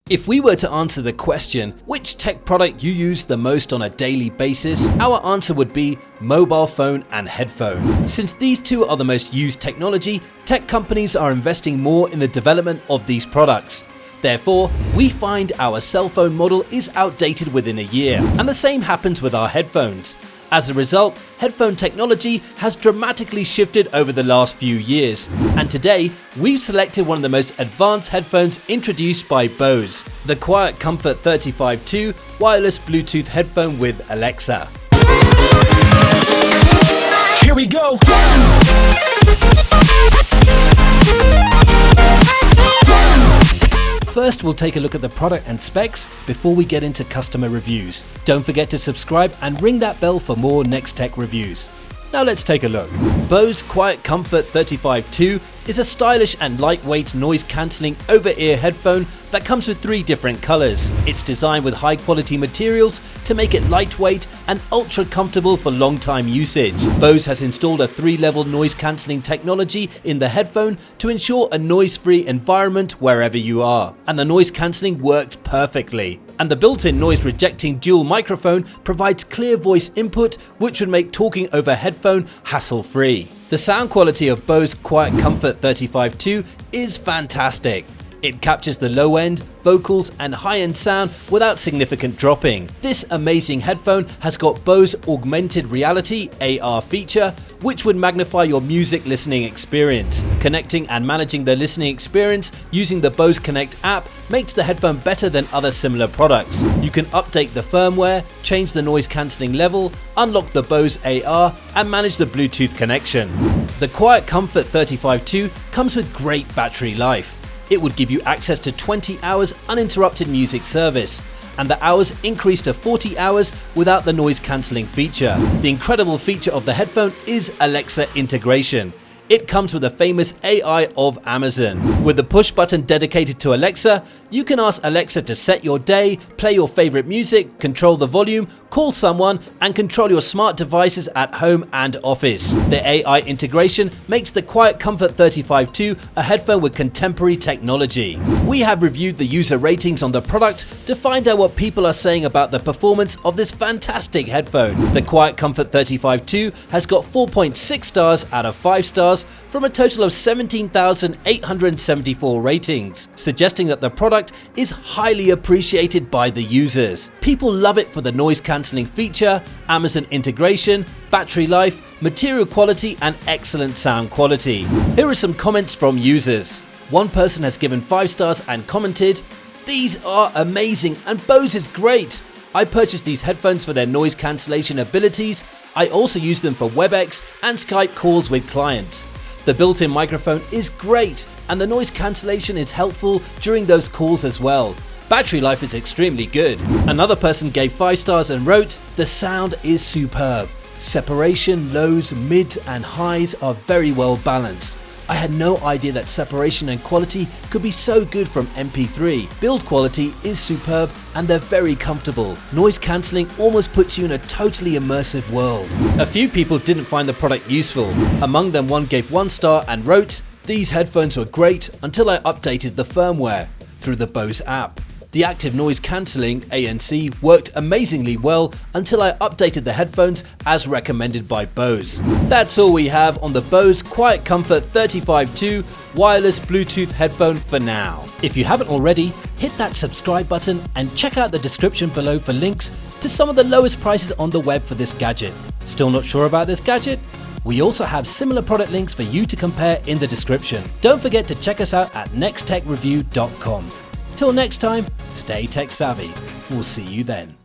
If we were to answer the question, which tech product you use the most on a daily basis, our answer would be mobile phone and headphone. Since these two are the most used technology, tech companies are investing more in the development of these products. Therefore, we find our cell phone model is outdated within a year, and the same happens with our headphones. As a result, headphone technology has dramatically shifted over the last few years, and today we've selected one of the most advanced headphones introduced by Bose, the QuietComfort 35 II Wireless Bluetooth Headphone with Alexa. Here we go! First, we'll take a look at the product and specs before we get into customer reviews. Don't forget to subscribe and ring that bell for more next tech reviews. Now let's take a look. Bose QuietComfort 35 II is a stylish and lightweight noise-cancelling over-ear headphone that comes with 3 different colours. It's designed with high-quality materials to make it lightweight and ultra-comfortable for long-time usage. Bose has installed a 3-level noise-cancelling technology in the headphone to ensure a noise-free environment wherever you are. And the noise-cancelling works perfectly. And the built-in noise-rejecting dual microphone provides clear voice input, which would make talking over headphone hassle-free. The sound quality of Bose QuietComfort 35 II is fantastic. It captures the low-end, vocals and high-end sound without significant dropping. This amazing headphone has got Bose Augmented Reality AR feature, which would magnify your music listening experience. Connecting and managing the listening experience using the Bose Connect app makes the headphone better than other similar products. You can update the firmware, change the noise cancelling level, unlock the Bose AR and manage the Bluetooth connection. The QuietComfort 35 II comes with great battery life. It would give you access to 20 hours uninterrupted music service, and the hours increase to 40 hours without the noise cancelling feature. The incredible feature of the headphone is Alexa integration. It comes with the famous AI of Amazon. With the push button dedicated to Alexa, you can ask Alexa to set your day, play your favorite music, control the volume, call someone, and control your smart devices at home and office. The AI integration makes the QuietComfort 35 II a headphone with contemporary technology. We have reviewed the user ratings on the product to find out what people are saying about the performance of this fantastic headphone. The QuietComfort 35 II has got 4.6 stars out of 5 stars from a total of 17,874 ratings, suggesting that the product is highly appreciated by the users. People love it for the noise cancelling feature, Amazon integration, battery life, material quality and excellent sound quality. Here are some comments from users. One person has given 5 stars and commented, "These are amazing and Bose is great. I purchased these headphones for their noise cancellation abilities. I also use them for WebEx and Skype calls with clients. The built-in microphone is great and the noise cancellation is helpful during those calls as well. Battery life is extremely good." Another person gave 5 stars and wrote, "The sound is superb. Separation, lows, mids and highs are very well balanced. I had no idea that separation and quality could be so good from MP3. Build quality is superb and they're very comfortable. Noise cancelling almost puts you in a totally immersive world." A few people didn't find the product useful. Among them, one gave 1 star and wrote, "These headphones were great until I updated the firmware through the Bose app. The active noise cancelling ANC worked amazingly well until I updated the headphones as recommended by Bose." That's all we have on the Bose QuietComfort 35 II Wireless Bluetooth Headphone for now. If you haven't already, hit that subscribe button and check out the description below for links to some of the lowest prices on the web for this gadget. Still not sure about this gadget? We also have similar product links for you to compare in the description. Don't forget to check us out at nexttechreview.com. Till next time, stay tech savvy. We'll see you then.